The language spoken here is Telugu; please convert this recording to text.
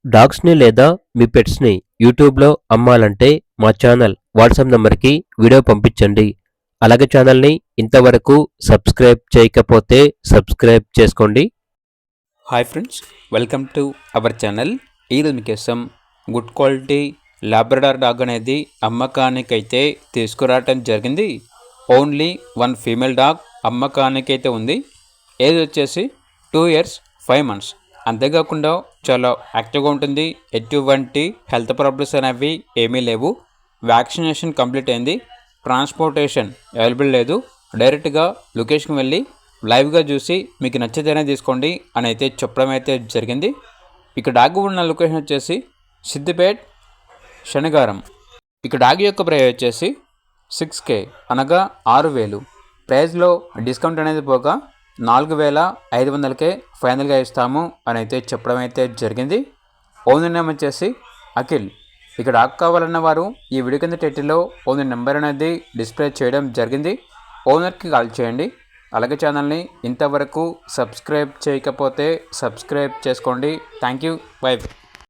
డాగ్స్‌ని లేదా మీ పెట్స్‌ని యూట్యూబ్‌లో అమ్మాలంటే మా ఛానల్ వాట్సాప్ నంబర్‌కి వీడియో పంపించండి. అలాగే ఛానల్‌ని ఇంతవరకు సబ్స్క్రైబ్ చేయకపోతే సబ్స్క్రైబ్ చేసుకోండి. Hi friends, welcome to our channel. ఈరోజు మీకోసం గుడ్ క్వాలిటీ లాబ్రడార్ డాగ్ అనేది అమ్మకానికైతే తీసుకురావటం జరిగింది. ఓన్లీ వన్ ఫీమేల్ డాగ్ అమ్మకానికైతే ఉంది. ఏజ్ వచ్చేసి 2 years 5 months. అంతేకాకుండా చాలా యాక్టివ్గా ఉంటుంది. ఎటువంటి హెల్త్ ప్రాబ్లమ్స్ అనేవి ఏమీ లేవు. వ్యాక్సినేషన్ కంప్లీట్ అయింది. ట్రాన్స్పోర్టేషన్ అవైలబుల్ లేదు. డైరెక్ట్గా లొకేషన్కి వెళ్ళి లైవ్గా చూసి మీకు నచ్చితేనే తీసుకోండి అని అయితే చెప్పడం అయితే జరిగింది. ఇక డాగ్ ఉన్న లొకేషన్ వచ్చేసి సిద్దిపేట్ శనిగారం. ఇక డాగ్ యొక్క ప్రైస్ వచ్చేసి 6K అనగా 6,000. ప్రైస్లో డిస్కౌంట్ అనేది పోగా 4,500కే ఫైనల్గా ఇస్తాము అని అయితే చెప్పడం అయితే జరిగింది. ఓనర్ నేమ్ వచ్చేసి అఖిల్. ఇక డాగ్ కావాలన్న వారు ఈ వీడియో కింద టైటిల్లో ఓనర్ నెంబర్ అనేది డిస్ప్లే చేయడం జరిగింది. ఓనర్కి కాల్ చేయండి. అలాగే ఛానల్ని ఇంతవరకు సబ్స్క్రైబ్ చేయకపోతే సబ్స్క్రైబ్ చేసుకోండి. Thank you. బై.